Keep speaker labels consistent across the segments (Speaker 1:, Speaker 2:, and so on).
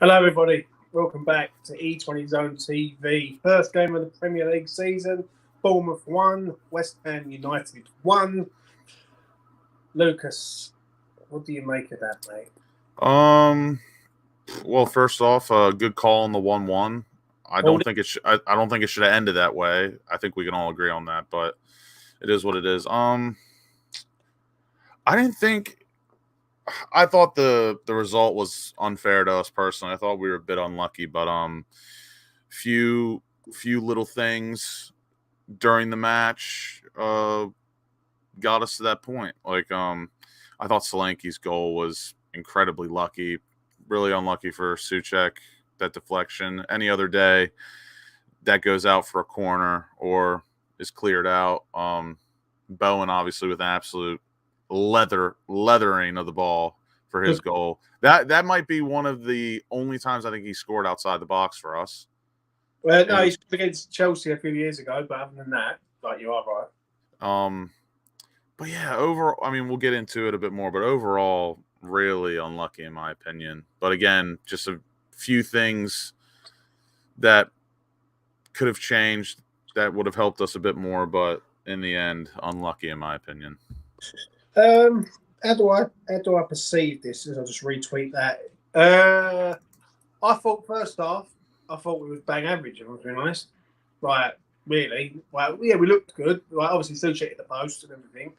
Speaker 1: Hello, everybody. Welcome back to E20 Zone TV. First game of the Premier League season. Bournemouth 1, West Ham United 1. Lucas, what do you make of that, mate?
Speaker 2: Well, first off, good call on the 1-1. I don't think it should have ended that way. I think we can all agree on that, but it is what it is. I thought the result was unfair to us personally. I thought we were a bit unlucky, but few little things during the match got us to that point. Like I thought Solanke's goal was incredibly lucky, really unlucky for Souček, that deflection. Any other day that goes out for a corner or is cleared out. Bowen obviously with an absolute leathering of the ball for his goal. That might be one of the only times I think he scored outside the box for us.
Speaker 1: Well, no, he scored against Chelsea a few years ago, but other than that, like, you are right.
Speaker 2: But yeah, overall, I mean, we'll get into it a bit more, but overall, really unlucky in my opinion. But again, just a few things that could have changed that would have helped us a bit more, but in the end, unlucky in my opinion.
Speaker 1: How do I perceive this? As I'll just retweet that. I thought first half, we would bang average, if I'm being honest. Right, really. Well, yeah, we looked good. Right, obviously Souček hit the post and everything.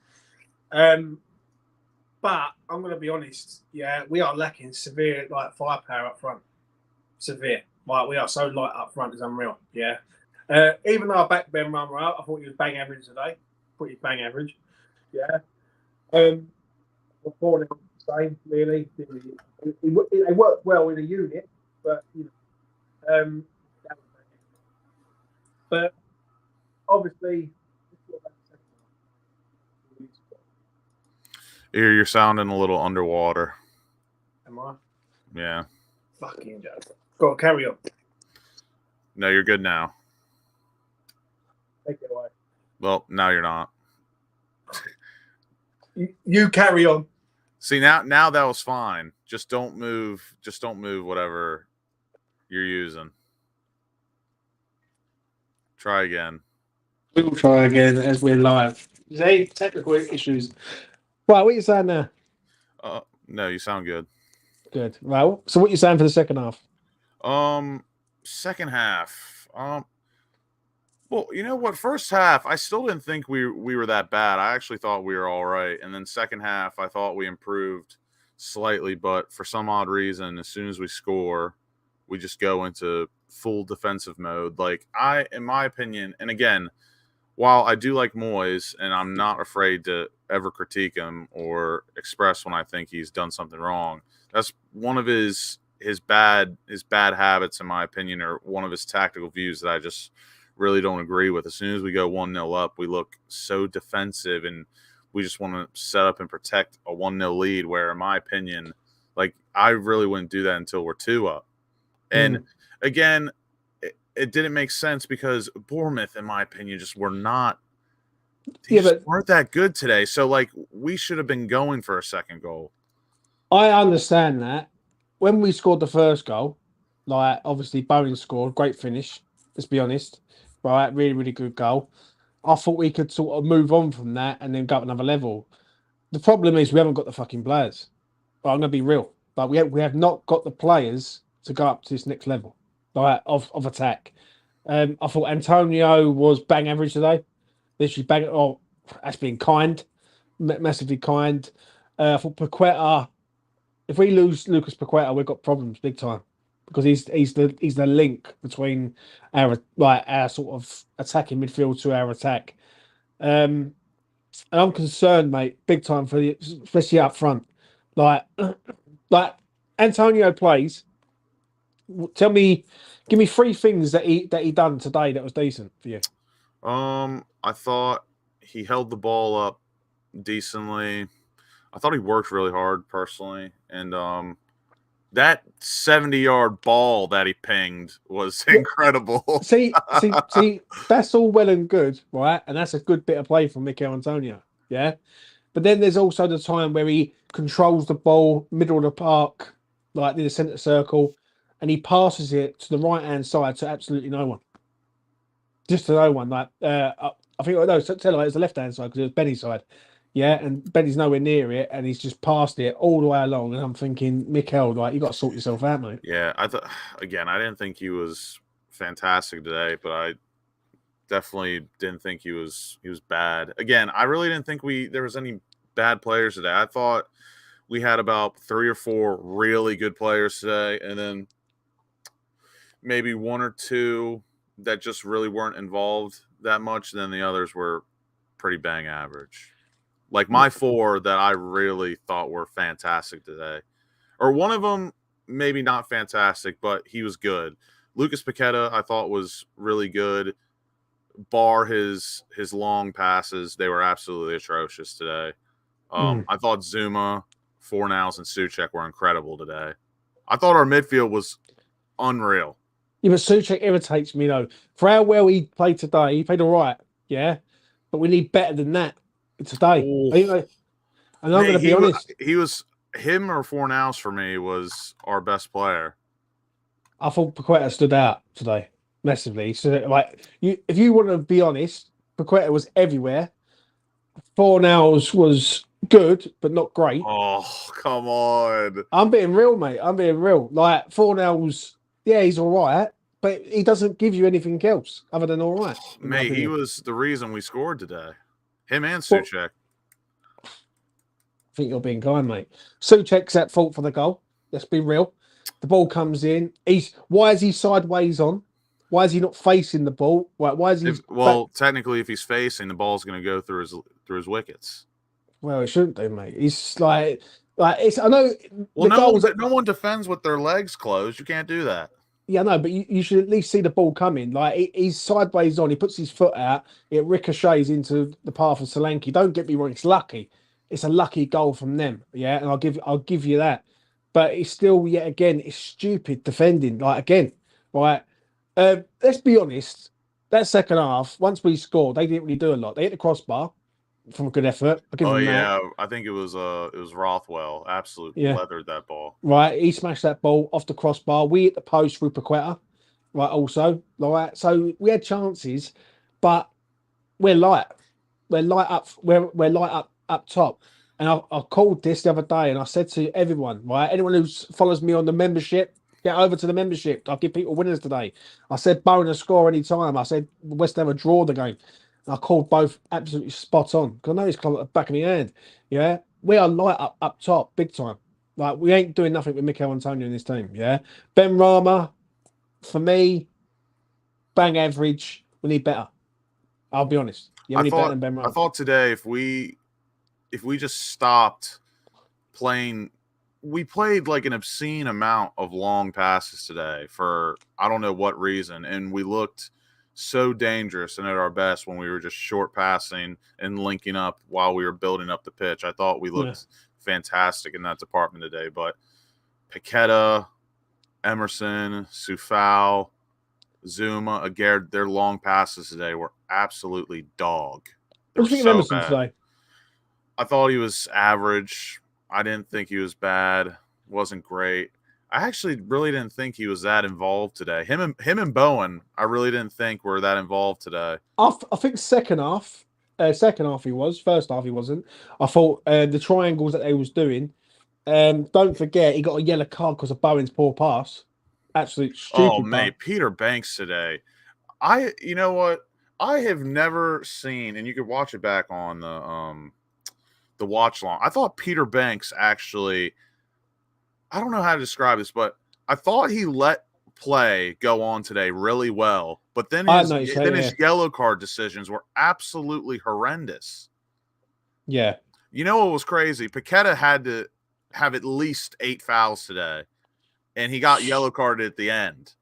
Speaker 1: But I'm going to be honest. Yeah, we are lacking severe firepower up front. Severe. Like, we are so light up front, it's unreal. Yeah. Even though I backed Ben Rama out, I thought he was bang average today. Pretty bang average. Yeah. The same, really. They worked well in a unit, but but obviously,
Speaker 2: You're sounding a little underwater.
Speaker 1: Am I?
Speaker 2: Yeah.
Speaker 1: Fucking joke. Go on, carry on.
Speaker 2: No, you're good now.
Speaker 1: Take it away.
Speaker 2: Well, now you're not.
Speaker 1: You carry on.
Speaker 2: See, now that was fine. Just don't move whatever you're using. Try again.
Speaker 1: We'll try again as we're live. See, technical issues. Right, what are you saying now?
Speaker 2: No, you sound good.
Speaker 1: Good. Right. So what are you saying for the second half?
Speaker 2: Second half. Well, you know what? First half, I still didn't think we were that bad. I actually thought we were all right. And then second half, I thought we improved slightly. But for some odd reason, as soon as we score, we just go into full defensive mode. Like, in my opinion, and again, while I do like Moyes, and I'm not afraid to ever critique him or express when I think he's done something wrong, that's one of his bad habits, in my opinion, or one of his tactical views that I just really don't agree with. As soon as we go 1-0 up, we look so defensive and we just want to set up and protect a 1-0 lead, where in my opinion, like, I really wouldn't do that until we're 2 up. And again, it didn't make sense because Bournemouth, in my opinion, just weren't that good today. So, like, we should have been going for a second goal.
Speaker 1: I understand that. When we scored the first goal, like, obviously Bowen scored, great finish, let's be honest. Right, really, really good goal. I thought we could sort of move on from that and then go up another level. The problem is we haven't got the fucking players. But I'm going to be real. Like, we have not got the players to go up to this next level, like, of attack. I thought Antonio was bang average today. Literally bang. Oh, that's been kind, massively kind. I thought Paqueta. If we lose Lucas Paqueta, we've got problems big time, because he's the link between our sort of attacking midfield to our attack. And I'm concerned, mate, big time especially up front. Like Antonio plays. Give me 3 things that he done today that was decent for you.
Speaker 2: I thought he held the ball up decently. I thought he worked really hard personally, and that 70-yard ball that he pinged was incredible.
Speaker 1: See, that's all well and good, right? And that's a good bit of play from Mikel Antonio, yeah? But then there's also the time where he controls the ball, middle of the park, like in the centre circle, and he passes it to the right hand side to absolutely no one, just to no one. Like I think no, tell her it's the left hand side because it was Benny's side. Yeah, and Benny's nowhere near it, and he's just passed it all the way along. And I'm thinking, Mikel, like you got to sort yourself out, mate.
Speaker 2: Yeah, I thought again, I didn't think he was fantastic today, but I definitely didn't think he was bad. Again, I really didn't think there was any bad players today. I thought we had about 3 or 4 really good players today, and then maybe 1 or 2 that just really weren't involved that much. Then the others were pretty bang average. Like my 4 that I really thought were fantastic today, or one of them maybe not fantastic, but he was good. Lucas Paqueta I thought was really good. Bar his long passes, they were absolutely atrocious today. I thought Zuma, Fornals, and Souček were incredible today. I thought our midfield was unreal.
Speaker 1: Yeah, but Souček irritates me though. For how well he played today, he played all right, yeah. But we need better than that today. And I'm going to be honest.
Speaker 2: Him or Fornals for me was our best player.
Speaker 1: I thought Paqueta stood out today massively. So, like, if you want to be honest, Paqueta was everywhere. Fornals was good, but not great.
Speaker 2: Oh, come on!
Speaker 1: I'm being real, mate. I'm being real. Like Fornals, yeah, he's all right, but he doesn't give you anything else other than all right.
Speaker 2: Mate, he was the reason we scored today. Him and Souček.
Speaker 1: I think you're being kind, mate. Souček's at fault for the goal. Let's be real. The ball comes in. Why is he sideways on? Why is he not facing the ball? Why is he?
Speaker 2: Technically, if he's facing, the ball's going to go through his wickets.
Speaker 1: Well, it shouldn't do, mate. He's like it's. I know.
Speaker 2: Well, no one defends with their legs closed. You can't do that.
Speaker 1: Yeah, no, but you should at least see the ball coming. Like he's sideways on. He puts his foot out. It ricochets into the path of Solanke. Don't get me wrong. It's lucky. It's a lucky goal from them. Yeah, and I'll give you that. But it's still, yet again, it's stupid defending. Like again, right? Let's be honest. That second half, once we scored, they didn't really do a lot. They hit the crossbar from a good effort.
Speaker 2: I think it was Rothwell. Absolutely leathered that ball.
Speaker 1: Right, he smashed that ball off the crossbar. We hit the post through Paqueta. Right, also, right. So we had chances, but we're light. We're light up. We're light up top. And I called this the other day, and I said to everyone, right, anyone who follows me on the membership, get over to the membership. I'll give people winners today. I said Bowen score any time. I said West Ham would draw the game. And I called both absolutely spot on because I know it's kind of at the back of my hand. Yeah, we are light up top, big time. Like we ain't doing nothing with Mikel Antonio in this team. Yeah, Ben Rama, for me, bang average. We need better. I'll be honest. Yeah, we need better than Ben Rama.
Speaker 2: I thought today if we just stopped playing, we played like an obscene amount of long passes today for I don't know what reason, and we looked so dangerous and at our best when we were just short passing and linking up while we were building up the pitch. I thought we looked fantastic in that department today, but Paqueta, Emerson, Soufal, Zuma, Aguerd, their long passes today were absolutely dog.
Speaker 1: What do you think of Emerson today?
Speaker 2: I thought he was average. I didn't think he was bad. Wasn't great. I actually really didn't think he was that involved today. Him and Bowen, I really didn't think were that involved today.
Speaker 1: I think second half he was. First half he wasn't. I thought the triangles that they was doing. Don't forget he got a yellow card because of Bowen's poor pass. Absolute stupid.
Speaker 2: Oh mate, Peter Banks today. You know what? I have never seen, and you could watch it back on the watch long. I thought Peter Banks actually, I don't know how to describe this, but I thought he let play go on today really well. But then his yellow card decisions were absolutely horrendous.
Speaker 1: Yeah.
Speaker 2: You know what was crazy? Paqueta had to have at least 8 fouls today, and he got yellow carded at the end.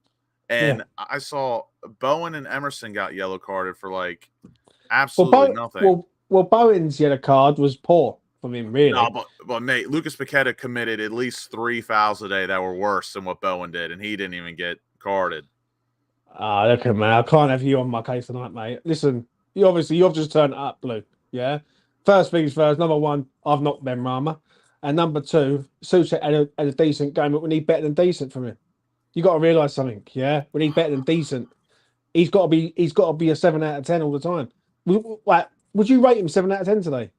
Speaker 2: And I saw Bowen and Emerson got yellow carded for like absolutely nothing.
Speaker 1: Well, Bowen's yellow card was poor from him, really.
Speaker 2: No, but mate, Lucas Paqueta committed at least 3 fouls a day that were worse than what Bowen did, and he didn't even get carded.
Speaker 1: Look at me. I can't have you on my case tonight, mate. Listen, you've just turned it up, Blue. Yeah. First things first. Number one, I've knocked Ben Rama, and number two, Souček had a decent game, but we need better than decent from him. You got to realise something, yeah. When he's better than decent, he's got to be a 7 out of 10 all the time. Would you rate him 7 out of 10 today?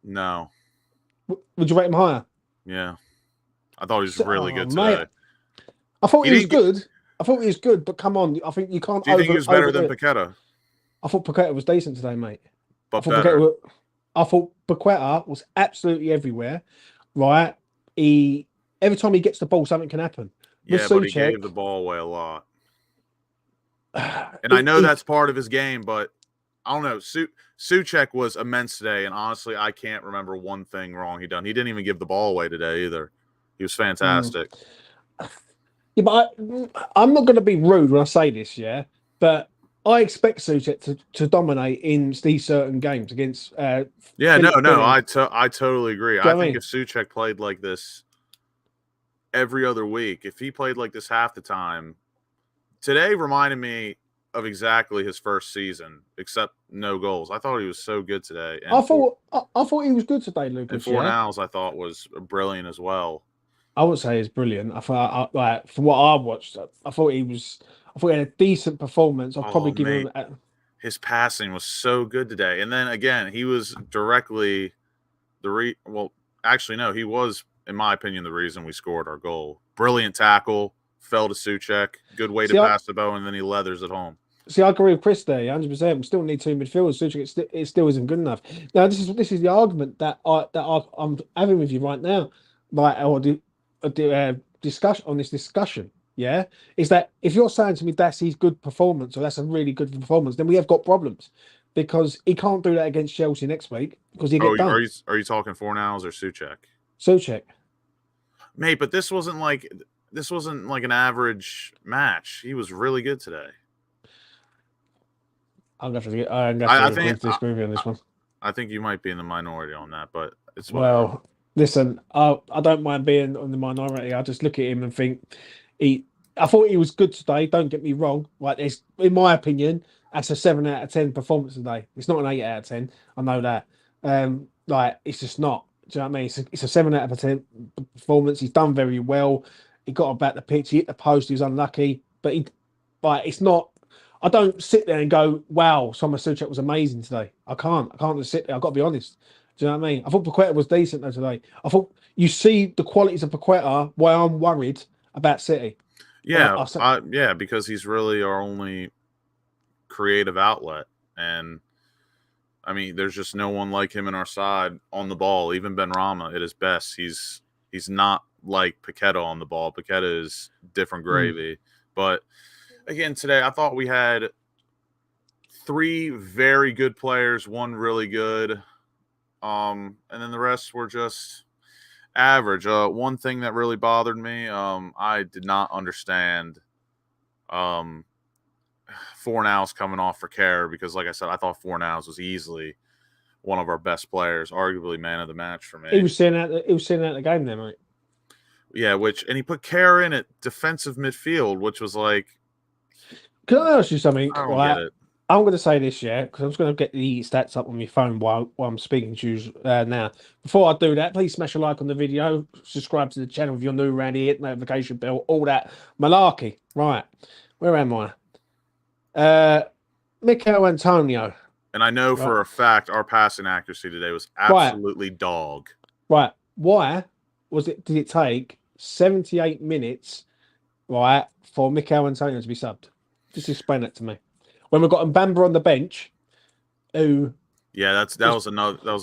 Speaker 2: No.
Speaker 1: Would you rate him higher?
Speaker 2: Yeah. I thought he was really good
Speaker 1: mate,
Speaker 2: today.
Speaker 1: I thought he was good. I thought he was good, but come on, I think you can't.
Speaker 2: Do you think he was better than Paqueta?
Speaker 1: I thought Paqueta was decent today, mate.
Speaker 2: But better.
Speaker 1: I thought Paqueta was absolutely everywhere. Right? Every time he gets the ball, something can happen.
Speaker 2: Yeah, but he gave the ball away a lot. And I know that's part of his game, but I don't know. Souček was immense today, and honestly, I can't remember one thing wrong he done. He didn't even give the ball away today either. He was fantastic.
Speaker 1: Yeah, but I'm not going to be rude when I say this, yeah. But I expect Souček to dominate in these certain games against. I
Speaker 2: totally agree. I think if Souček played like this every other week, if he played like this half the time, today reminded me of exactly his first season, except no goals. I thought he was so good today. And
Speaker 1: I thought he was good today, Lucas.
Speaker 2: And Fornals, I thought was brilliant as well.
Speaker 1: I wouldn't say he's brilliant. I thought, from what I watched, I thought he had a decent performance. I'll probably give him.
Speaker 2: His passing was so good today, and then again, he was directly he was, in my opinion, the reason we scored our goal. Brilliant tackle, fell to Souček, good way to pass the ball, and then he leathers it home.
Speaker 1: See, I agree with Chris there, 100%. We still need 2 midfielders. Souček, it still isn't good enough. Now, this is the argument that I'm having with you right now, discussion, yeah, is that if you're saying to me that's his good performance or that's a really good performance, then we have got problems because he can't do that against Chelsea next week because he get done.
Speaker 2: Are you talking Fornals or Souček?
Speaker 1: Souček,
Speaker 2: mate, but this wasn't like an average match. He was really good today.
Speaker 1: I'm gonna have to disagree with you on this one.
Speaker 2: I think you might be in the minority on that, but it's
Speaker 1: well. Listen, I don't mind being on the minority. I just look at him and think I thought he was good today. Don't get me wrong. Like, in my opinion, that's a 7 out of 10 performance today. It's not an 8 out of 10. I know that. It's just not. Do you know what I mean? It's a 7 out of 10 performance. He's done very well. He got about the pitch. He hit the post. He was unlucky, but it's not. I don't sit there and go, "Wow, Thomas Souček was amazing today." I can't just sit there. I've got to be honest. Do you know what I mean? I thought Paqueta was decent though today. I thought you see the qualities of Paqueta. Why I'm worried about City.
Speaker 2: Yeah, because he's really our only creative outlet, and I mean, there's just no one like him in our side on the ball. Even Benrahma at his best, he's not like Paqueta on the ball. Paqueta is different gravy. But again, today I thought we had 3 very good players, one really good. And then the rest were just average. One thing that really bothered me, I did not understand Fornals coming off for Kerr because, like I said, I thought Fornals was easily one of our best players, arguably man of the match for me.
Speaker 1: He was sitting out the game there, mate.
Speaker 2: Yeah, and he put Kerr in at defensive midfield, which was like.
Speaker 1: Can I ask you something?
Speaker 2: I don't get it.
Speaker 1: I'm going to say this, because I'm just going to get the stats up on my phone while I'm speaking to you now. Before I do that, please smash a like on the video, subscribe to the channel if you're new around here, hit the notification bell, all that malarkey. Right, where am I? Mikel Antonio.
Speaker 2: And I know for a fact our passing accuracy today was absolutely dog.
Speaker 1: Right, why did it take 78 minutes, for Mikel Antonio to be subbed? Just explain that to me. When we've got Mbamba on the bench, that was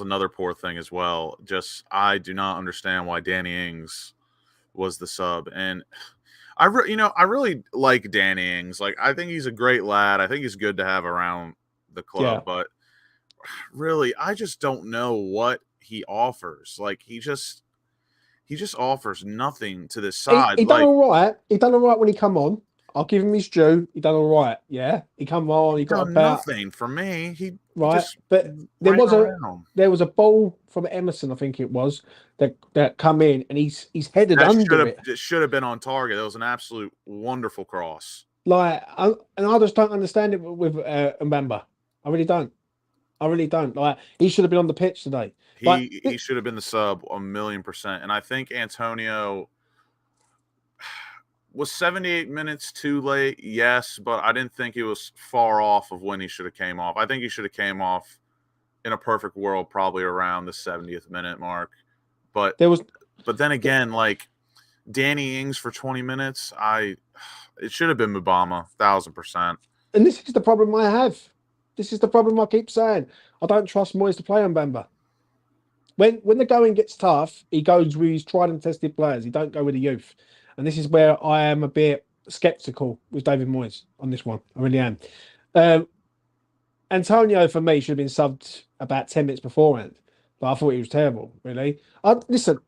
Speaker 1: another poor thing as well. Just I do not understand why Danny Ings was the sub, and I really like Danny Ings. Like, I think he's a great lad. I think he's good to have around the club, but really, I just don't know what he offers. Like, he just offers nothing to this side. He done all right. He done all right when he come on. I'll give him his due. He done all right. Yeah, he come on. He got about
Speaker 2: nothing for me.
Speaker 1: But there was a ball from Emerson, I think it was, that come in, and he's headed under it.
Speaker 2: It should have been on target. That was an absolute wonderful cross.
Speaker 1: And I just don't understand it with Mbamba. I really don't. Like, he should have been on the pitch today.
Speaker 2: He should have been the sub 1,000,000%. And I think Antonio, Was 78 minutes too late? Yes, but I didn't think he was far off of when he should have came off. I think he should have came off in a perfect world probably around the 70th minute mark. But then again, like Danny Ings for 20 minutes, it should have been Mubama, 1,000%.
Speaker 1: And this is the problem I have. This is the problem I keep saying. I don't trust Moyes to play on Bamba. When the going gets tough, he goes with his tried and tested players. He don't go with the youth. And this is where I am a bit sceptical with David Moyes on this one. I really am. Antonio, for me, should have been subbed about 10 minutes beforehand. But I thought he was terrible, really. Listen,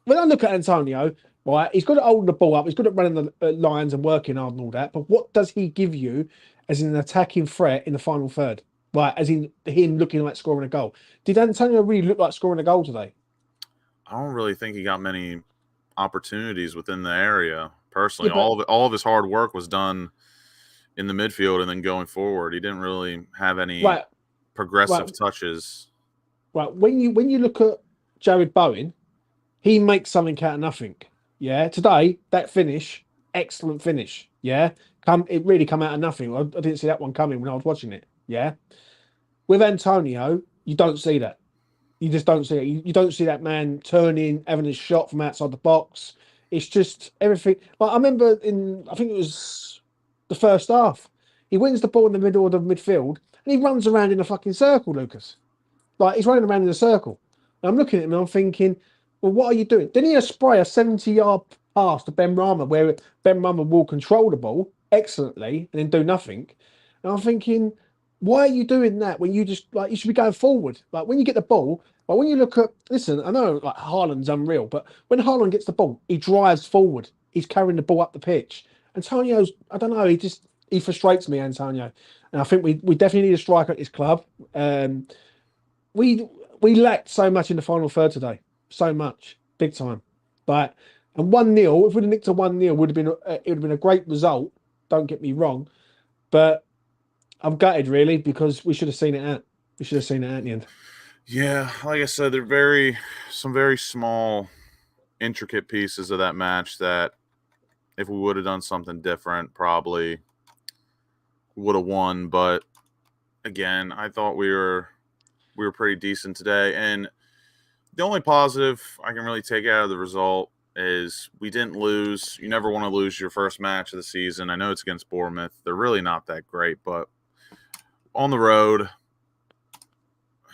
Speaker 1: when I look at Antonio, right, he's good at holding the ball up. He's good at running the lines and working hard and all that. But what does he give you as an attacking threat in the final third? Right, as in him looking like scoring a goal. Did Antonio really look like scoring a goal today?
Speaker 2: I don't really think he got many opportunities within the area, personally.
Speaker 1: Yeah,
Speaker 2: all of his hard work was done in the midfield and then going forward. He didn't really have any progressive touches.
Speaker 1: Right, when you look at Jared Bowen, he makes something out of nothing. Yeah, today, that finish, excellent finish. Yeah, it really come out of nothing. I didn't see that one coming when I was watching it. Yeah. With Antonio, you don't see that. You just don't see it. You don't see that man turning, having a shot from outside the box. It's just everything. Like I remember I think it was the first half. He wins the ball in the middle of the midfield and he runs around in a fucking circle, Lucas. Like he's running around in a circle. And I'm looking at him and I'm thinking, well, what are you doing? Didn't he spray a 70-yard pass to Ben Rama where Ben Rama will control the ball excellently and then do nothing? And I'm thinking, why are you doing that when you just you should be going forward? Like when you get the ball, like when you look at, listen, I know like Haaland's unreal, but when Haaland gets the ball, he drives forward. He's carrying the ball up the pitch. Antonio's, I don't know, he frustrates me, Antonio. And I think we definitely need a striker at this club. We lacked so much in the final third today. So much. Big time. And 1-0, if we'd have nicked a 1-0, it would have been a great result. Don't get me wrong. But I'm gutted, really, because we should have seen it out. We should have seen it out in the end.
Speaker 2: Yeah, like I said, they're some very small, intricate pieces of that match that if we would have done something different, probably would have won. But again, I thought we were pretty decent today. And the only positive I can really take out of the result is we didn't lose. You never want to lose your first match of the season. I know it's against Bournemouth. They're really not that great, but on the road,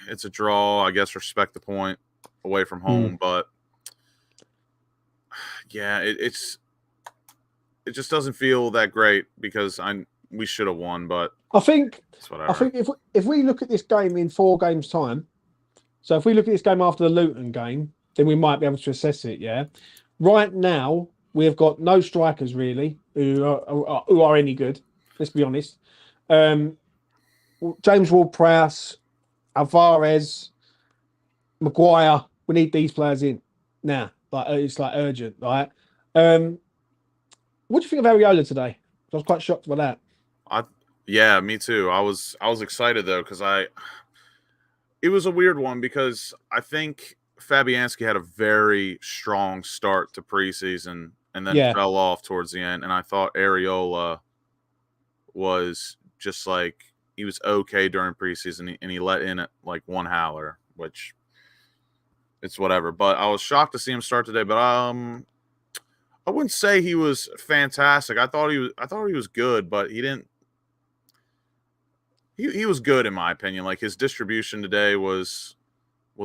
Speaker 2: it's a draw. I guess respect the point away from home, but yeah, it just doesn't feel that great because we should have won, but
Speaker 1: I think if we look at this game in 4 games time, so if we look at this game after the Luton game, then we might be able to assess it. Yeah, right now we've got no strikers really who are any good. Let's be honest. James Ward-Prowse, Alvarez, Maguire. We need these players in now. It's urgent, right? What do you think of Areola today? I was quite shocked by that.
Speaker 2: Yeah, me too. I was excited though because it was a weird one because I think Fabianski had a very strong start to preseason and then fell off towards the end, and I thought Areola was just like. He was okay during preseason, and he let in at like one howler, which it's whatever. But I was shocked to see him start today. But I wouldn't say he was fantastic. I thought he was good, but he didn't. He was good in my opinion. Like his distribution today was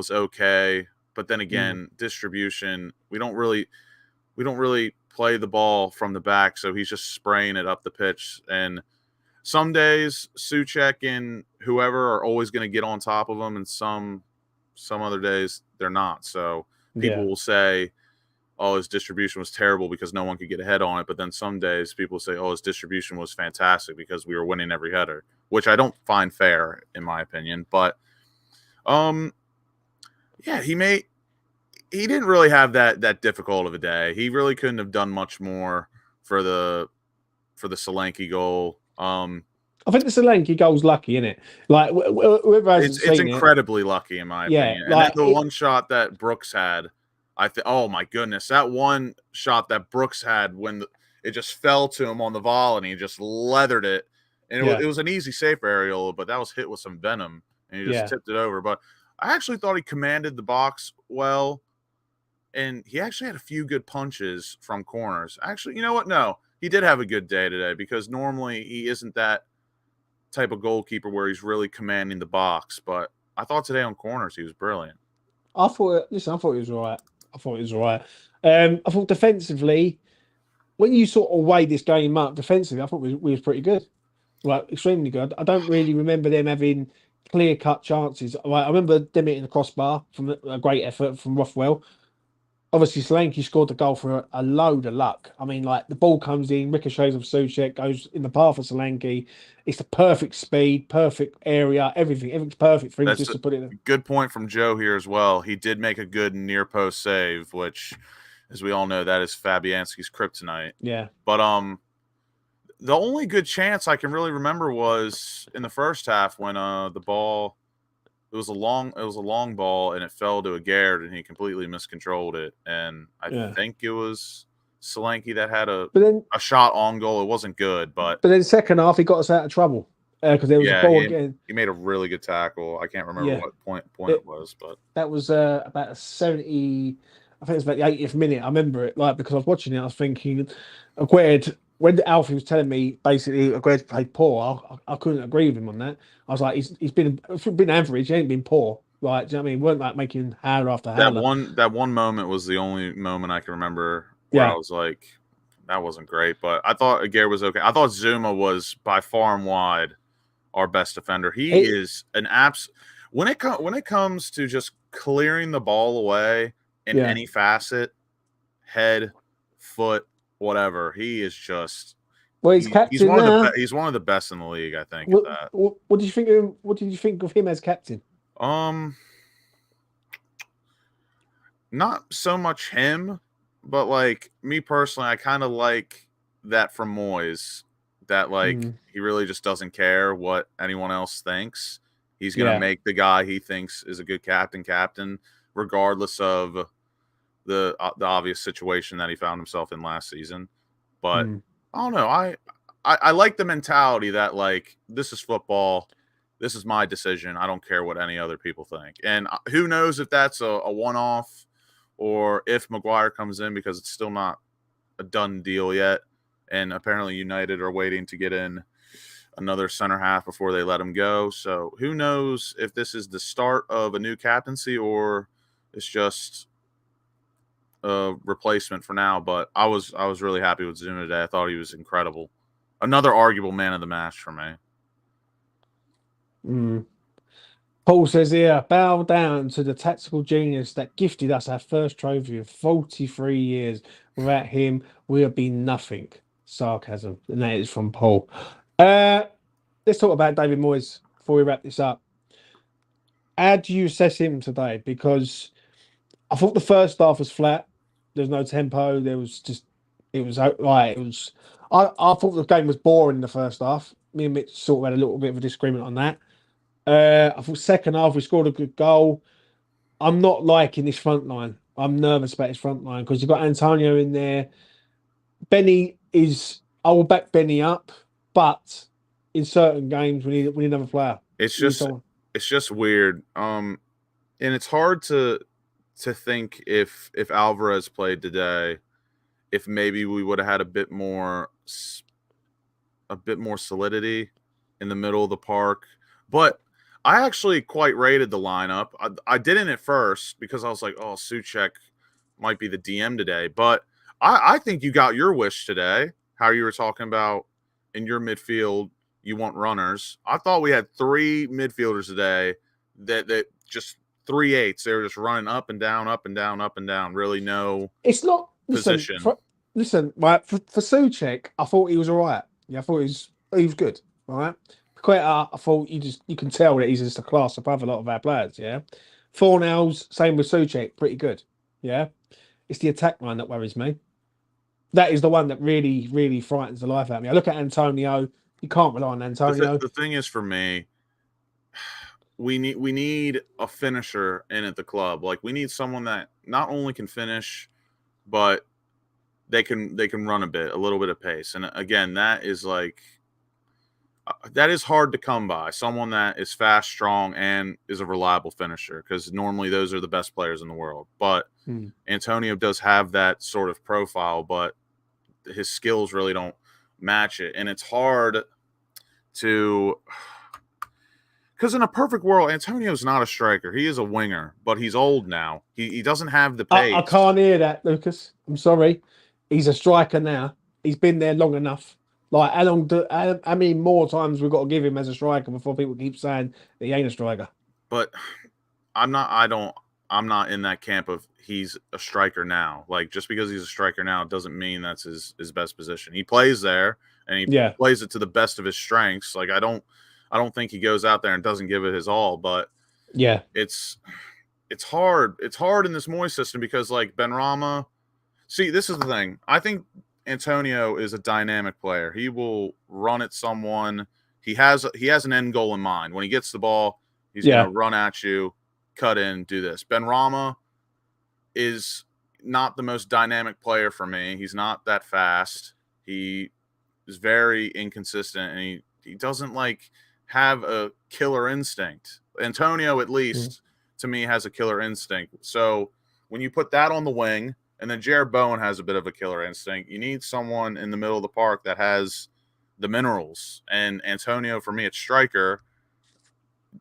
Speaker 2: okay, but then again, distribution we don't really play the ball from the back, so he's just spraying it up the pitch and. Some days, Souček and whoever are always going to get on top of them, and some other days they're not. So people will say, oh, his distribution was terrible because no one could get ahead on it. But then some days people say, oh, his distribution was fantastic because we were winning every header, which I don't find fair in my opinion. But, yeah, he didn't really have that difficult of a day. He really couldn't have done much more for the Solanke goal.
Speaker 1: I think the Solanke goal's lucky, isn't it? Like whoever hasn't
Speaker 2: it's incredibly lucky in my opinion. And then the one shot that Brooks had, oh my goodness, that one shot that Brooks had when it just fell to him on the volley, and he just leathered it. And
Speaker 1: Yeah.
Speaker 2: it was an easy save for Ariola, but that was hit with some venom, and he just tipped it over. But I actually thought he commanded the box well, and he actually had a few good punches from corners. Actually, you know what? No, he did have a good day today, because normally he isn't that type of goalkeeper where he's really commanding the box. But I thought today on corners he was brilliant.
Speaker 1: I thought he was all right. I thought defensively, when you sort of weigh this game up defensively, I thought we was pretty good. Like, extremely good. I don't really remember them having clear-cut chances. Like, I remember them hitting the crossbar from a great effort from Rothwell. Obviously, Solanke scored the goal for a load of luck. I mean, like, the ball comes in, ricochets of Souček, goes in the path of Solanke. It's the perfect speed, perfect area, everything. Everything's perfect for him
Speaker 2: That's
Speaker 1: just to put it in.
Speaker 2: good point from Joe here as well. He did make a good near post save, which, as we all know, that is Fabianski's kryptonite.
Speaker 1: Yeah.
Speaker 2: But the only good chance I can really remember was in the first half when the ball, it was a long ball, and it fell to Aguerd, and he completely miscontrolled it. And I think it was Solanke that had a shot on goal. It wasn't good, but
Speaker 1: then second half he got us out of trouble because there was a ball again.
Speaker 2: He made a really good tackle. I can't remember what point it was, but
Speaker 1: that was about a 70. I think it was about the 80th minute. I remember it because I was watching it. I was thinking, Aguerd. When Alfie was telling me basically Aguerd played poor, I couldn't agree with him on that. I was like, he's been average. He ain't been poor. Like, do you know what I mean? Weren't like making howler after howler.
Speaker 2: That one moment was the only moment I can remember where I was like, that wasn't great. But I thought Aguerd was okay. I thought Zuma was by far and wide our best defender. He is an when it comes to just clearing the ball away in any facet, head, foot, whatever, he is just.
Speaker 1: Well, he's captain.
Speaker 2: He's one of the best in the league, I think.
Speaker 1: What did you think of him? What did you think of him as captain?
Speaker 2: Not so much him, but like me personally, I kind of like that from Moyes. That he really just doesn't care what anyone else thinks. He's gonna make the guy he thinks is a good captain, regardless of the obvious situation that he found himself in last season. But I don't know. I like the mentality that this is football. This is my decision. I don't care what any other people think. And who knows if that's a one-off or if Maguire comes in, because it's still not a done deal yet. And apparently United are waiting to get in another center half before they let him go. So who knows if this is the start of a new captaincy or it's just a replacement for now. But I was really happy with Zuma today. I thought he was incredible. Another arguable man of the match for me.
Speaker 1: Paul says here, bow down to the tactical genius that gifted us our first trophy of 43 years. Without him, we would be nothing. Sarcasm. And that is from Paul. Let's talk about David Moyes before we wrap this up. How do you assess him today? Because I thought the first half was flat. There was no tempo. I thought the game was boring in the first half. Me and Mitch sort of had a little bit of a disagreement on that. I thought second half we scored a good goal. I'm not liking this front line. I'm nervous about his front line because you've got Antonio in there. I will back Benny up, but in certain games we need another player.
Speaker 2: It's just weird. And it's hard to think if Alvarez played today, if maybe we would have had a bit more solidity in the middle of the park. But I actually quite rated the lineup. I didn't at first because I was like, oh, Souček might be the DM today. But I think you got your wish today, how you were talking about in your midfield, you want runners. I thought we had three midfielders today that just 3/8. They were just running up and down, up and down, up and down. Really no position.
Speaker 1: Listen, right, for Souček, I thought he was all right. Yeah, I thought he was good. All right. I thought you can tell that he's just a class above a lot of our players. Yeah. Fornals, same with Souček, pretty good. Yeah. It's the attack line that worries me. That is the one that really, really frightens the life out of me. I look at Antonio. You can't rely on Antonio.
Speaker 2: The thing is, for me, we need a finisher in at the club. Like, we need someone that not only can finish, but they can run a little bit of pace. And again, that is like that is hard to come by. Someone that is fast, strong, and is a reliable finisher, because normally those are the best players in the world. But Antonio does have that sort of profile, but his skills really don't match it. And it's hard to, because in a perfect world, Antonio's not a striker. He is a winger, but he's old now. He doesn't have the pace.
Speaker 1: I can't hear that, Lucas. I'm sorry. He's a striker now. He's been there long enough. Like, how many more times we've got to give him as a striker before people keep saying that he ain't a striker?
Speaker 2: But I'm not in that camp of he's a striker now. Like, just because he's a striker now doesn't mean that's his best position. He plays there and he plays it to the best of his strengths. Like, I don't think he goes out there and doesn't give it his all, but it's hard. It's hard in this Moyes system because, like, Benrahma, see, this is the thing. I think Antonio is a dynamic player. He will run at someone. He has an end goal in mind. When he gets the ball, he's going to run at you, cut in, do this. Benrahma is not the most dynamic player for me. He's not that fast. He is very inconsistent, and he doesn't like have a killer instinct. Antonio, at least to me, has a killer instinct. So when you put that on the wing, and then Jared Bowen has a bit of a killer instinct, you need someone in the middle of the park that has the minerals. And Antonio, for me, at striker,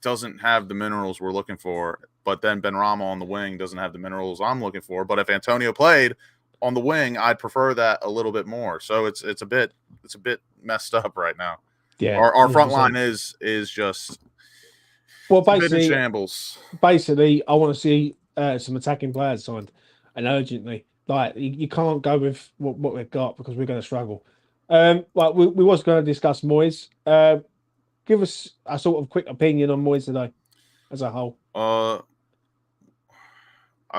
Speaker 2: doesn't have the minerals we're looking for. But then Benrahma on the wing doesn't have the minerals I'm looking for. But if Antonio played on the wing, I'd prefer that a little bit more. So it's a bit messed up right now.
Speaker 1: Yeah,
Speaker 2: our front line is just
Speaker 1: basically
Speaker 2: in shambles.
Speaker 1: Basically, I want to see some attacking players signed, and urgently. Like, you can't go with what we've got because we're going to struggle. Like, we was going to discuss Moyes. Give us a sort of quick opinion on Moyes today as a whole.
Speaker 2: I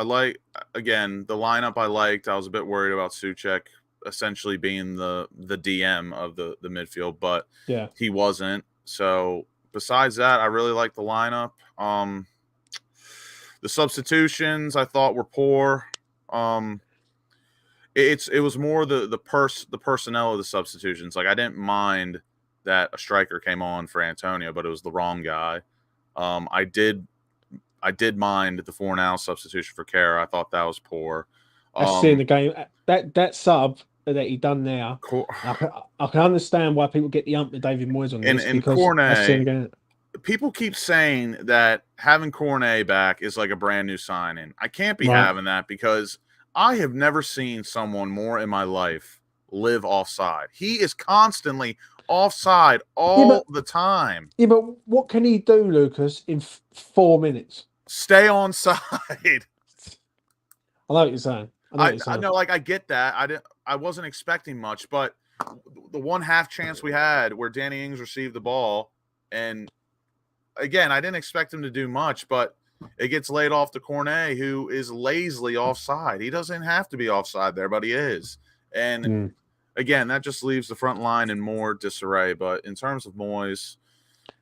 Speaker 2: like, again, the lineup I liked. I was a bit worried about Souček essentially being the DM of the midfield, but he wasn't. So besides that, I really like the lineup. The substitutions I thought were poor. It was more the personnel of the substitutions. Like, I didn't mind that a striker came on for Antonio, but it was the wrong guy. I did mind the Fornal substitution for Kara. I thought that was poor.
Speaker 1: That's seeing the game. That sub that he done now. I can understand why people get the ump with David Moyes on this.
Speaker 2: And Cornet, people keep saying that having Cornet back is like a brand new signing. I can't be having that, because I have never seen someone more in my life live offside. He is constantly offside all the time.
Speaker 1: Yeah, but what can he do, Lucas, in 4 minutes?
Speaker 2: Stay on side.
Speaker 1: I know what you're saying.
Speaker 2: I know, like, I get that. I wasn't expecting much, but the one half chance we had where Danny Ings received the ball, and again, I didn't expect him to do much, but it gets laid off to Cornet, who is lazily offside. He doesn't have to be offside there, but he is. And again, that just leaves the front line in more disarray. But in terms of Moyes,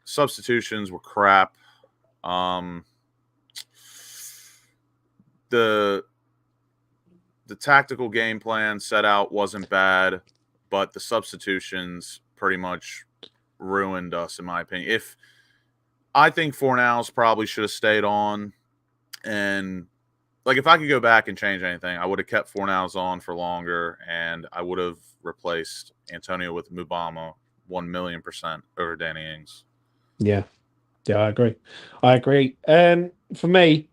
Speaker 2: substitutions were crap. The tactical game plan set out wasn't bad, but the substitutions pretty much ruined us, in my opinion. I think Fornals probably should have stayed on, and like, if I could go back and change anything, I would have kept Fornals on for longer, and I would have replaced Antonio with Mubama 1,000,000% over Danny Ings.
Speaker 1: Yeah, I agree. For me,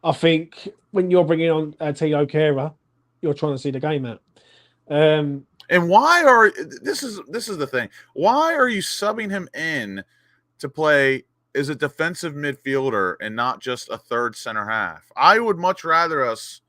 Speaker 1: I think when you're bringing on Tio Kehrer, you're trying to see the game out.
Speaker 2: And why are this is the thing? Why are you subbing him in to play as a defensive midfielder and not just a third center half? I would much rather us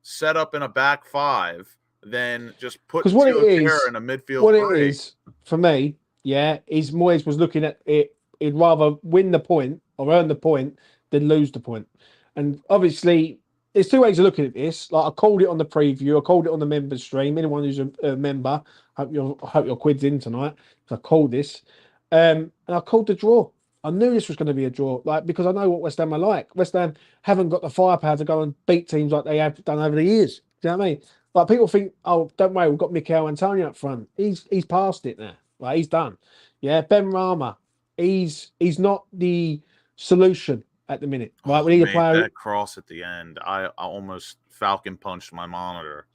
Speaker 2: set up in a back five than just put Tio Kehrer in a midfield.
Speaker 1: What it is for me, is Moyes was looking at it. He'd rather win the point or earn the point than lose the point. And obviously, there's two ways of looking at this. Like, I called it on the preview. I called it on the members stream. Anyone who's a member, I hope your quid's in tonight. So I called this. And I called the draw. I knew this was going to be a draw, like, because I know what West Ham are like. West Ham haven't got the firepower to go and beat teams like they have done over the years. Do you know what I mean? Like people think, oh, don't worry, we've got Mikel Antonio up front. He's past it now. Like he's done. Yeah, Ben Rama, he's not the solution at the minute. Right,
Speaker 2: Oh,
Speaker 1: we need a
Speaker 2: mate,
Speaker 1: player.
Speaker 2: that cross at the end, I almost Falcon punched my monitor.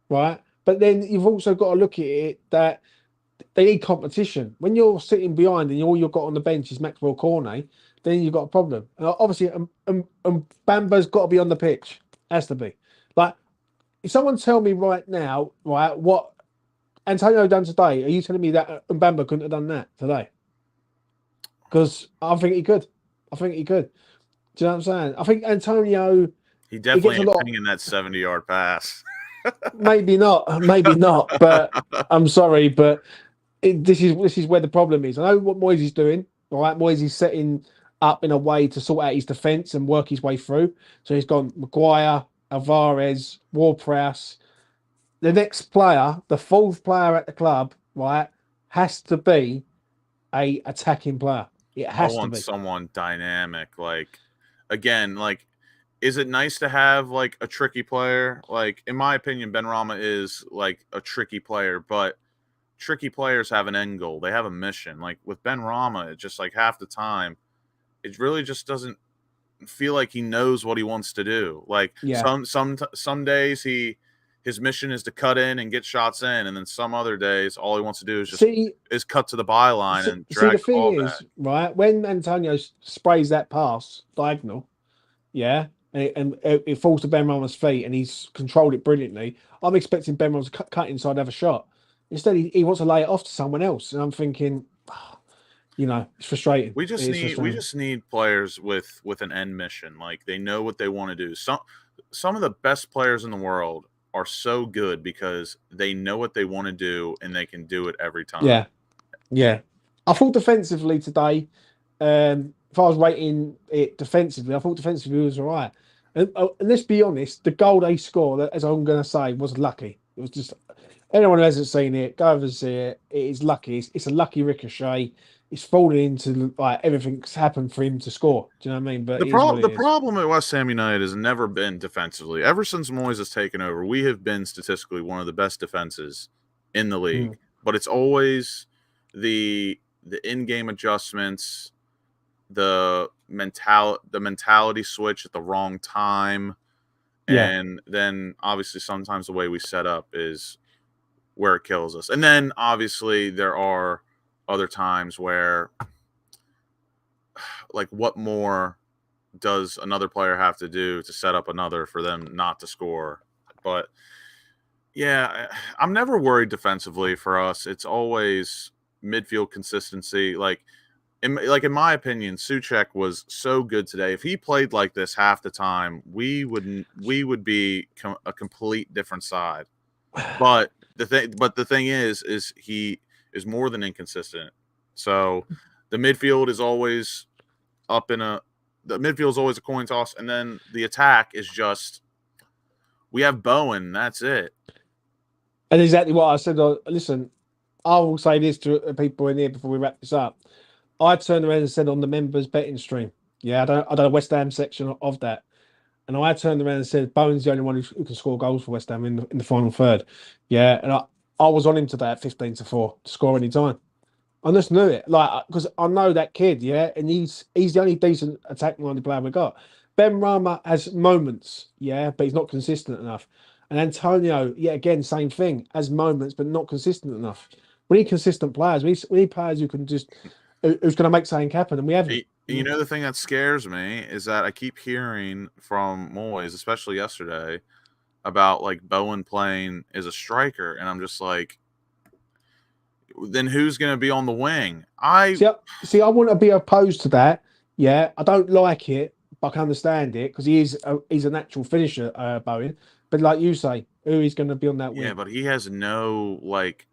Speaker 1: Right, but then you've also got to look at it that they need competition. When you're sitting behind and all you've got on the bench is Maxwell Cornet, then you've got a problem. And obviously, Bamba's got to be on the pitch. Has to be. Like, if someone tell me right now, right, what Antonio done today, are you telling me that Bamba couldn't have done that today? Because I think he could. I think he could. Do you know what I'm saying? I think Antonio.
Speaker 2: He
Speaker 1: He
Speaker 2: definitely
Speaker 1: gets a
Speaker 2: ain't
Speaker 1: lot.
Speaker 2: pinging that 70-yard pass.
Speaker 1: Maybe not. Maybe not. But I'm sorry, but this is where the problem is. I know what Moyes is doing. All right, Moyes is setting up in a way to sort out his defence and work his way through. So he's gone Maguire, Alvarez, Ward-Prowse. The next player, the fourth player at the club, right, has to be a attacking player. It
Speaker 2: I
Speaker 1: has to
Speaker 2: want
Speaker 1: be.
Speaker 2: someone dynamic. Like, again, like, is it nice to have like a tricky player? Like, in my opinion, Ben Rama is like a tricky player, but tricky players have an end goal. They have a mission. Like with Ben Rama, it's just like half the time, it really just doesn't feel like he knows what he wants to do. Like
Speaker 1: Yeah.
Speaker 2: some days his mission is to cut in and get shots in, and then some other days all he wants to do is just is cut to the byline and
Speaker 1: See,
Speaker 2: drag
Speaker 1: the
Speaker 2: the
Speaker 1: thing
Speaker 2: ball back.
Speaker 1: is, right, when Antonio sprays that pass diagonal, yeah, and it falls to Ben Rama's feet and he's controlled it brilliantly, I'm expecting Ben Rama to cut inside, have a shot. Instead, he wants to lay it off to someone else. And I'm thinking, it's frustrating.
Speaker 2: We
Speaker 1: It
Speaker 2: just
Speaker 1: is
Speaker 2: need we
Speaker 1: frustrating.
Speaker 2: just need players with an end mission. Like they know what they want to do. Some of the best players in the world are so good because they know what they want to do and they can do it every time.
Speaker 1: Yeah. Yeah. I thought defensively today, if I was rating it defensively, I thought defensively was all right. And let's be honest, the goal they scored, as I'm going to say, was lucky. It was just anyone who hasn't seen it, go over and see it. It is lucky. It's a lucky ricochet. It's fallen into like everything's happened for him to score. Do you know what I mean? But it is what it
Speaker 2: The
Speaker 1: is.
Speaker 2: problem at West Ham United has never been defensively. Ever since Moyes has taken over, we have been statistically one of the best defenses in the league. But it's always the in-game adjustments, the mentality switch at the wrong time, and then obviously sometimes the way we set up is where it kills us. And then obviously there are other times where, like, what more does another player have to do to set up another for them not to score? But yeah, I'm never worried defensively for us. It's always midfield consistency. Like in my opinion, Souček was so good today. If he played like this half the time, we would be a complete different side. But the thing is he is more than inconsistent. So the midfield is always the midfield is always a coin toss, and then the attack is just we have Bowen. That's it.
Speaker 1: And exactly what I said. Listen, I will say this to people in here before we wrap this up. I turned around and said on the members betting stream, I don't know West Ham section of that, and I turned around and said Bowen's the only one who can score goals for West Ham in the final third. Yeah, and I was on him today at 15-4 to score any time. I just knew it, like because I know that kid, and he's the only decent attack-minded player we got. Ben Rama has moments, but he's not consistent enough. And Antonio, again, same thing, has moments but not consistent enough. We need consistent players. We need players who can who's going to make something happen, and we haven't.
Speaker 2: You know, the thing that scares me is that I keep hearing from Moyes, especially yesterday, about like Bowen playing as a striker, and I'm just like, then who's going to be on the wing?
Speaker 1: See, I want to be opposed to that. Yeah, I don't like it, but I can understand it because he's a natural finisher, Bowen. But like you say, who is going to be on that wing?
Speaker 2: Yeah, but he has no like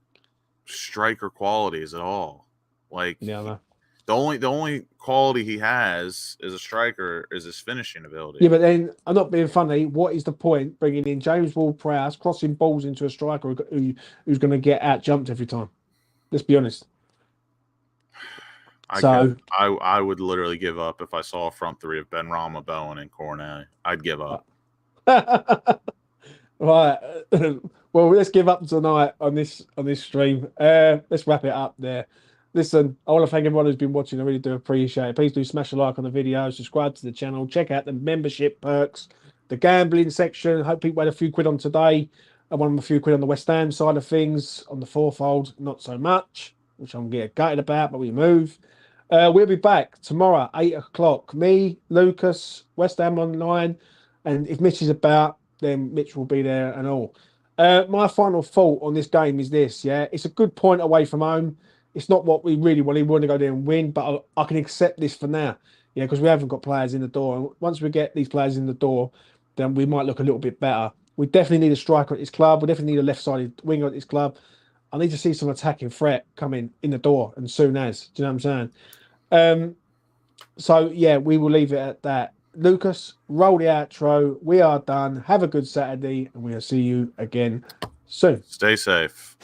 Speaker 2: striker qualities at all. Like the only quality he has as a striker is his finishing ability.
Speaker 1: Yeah, but then I'm not being funny. What is the point bringing in James Ward-Prowse, crossing balls into a striker who's going to get out jumped every time? Let's be honest.
Speaker 2: I would literally give up if I saw a front three of Ben Rama, Bowen, and Cornet. I'd give up.
Speaker 1: Right. Well, let's give up tonight on this stream. Let's wrap it up there. Listen, I want to thank everyone who's been watching. I really do appreciate it. Please do smash a like on the video, subscribe to the channel, check out the membership perks, the gambling section. Hope people had a few quid on today. I won a few quid on the West Ham side of things. On the fourfold, not so much, which I'm getting gutted about, but we move. We'll be back tomorrow, 8 o'clock. Me, Lucas, West Ham Online, and if Mitch is about, then Mitch will be there and all. My final thought on this game is this, yeah. It's a good point away from home. It's not what we really want. We want to go there and win, but I can accept this for now, yeah, because we haven't got players in the door. And once we get these players in the door, then we might look a little bit better. We definitely need a striker at this club. We definitely need a left-sided winger at this club. I need to see some attacking threat coming in the door, and soon as. Do you know what I'm saying? So yeah, we will leave it at that. Lucas, roll the outro. We are done. Have a good Saturday, and we'll see you again soon.
Speaker 2: Stay safe.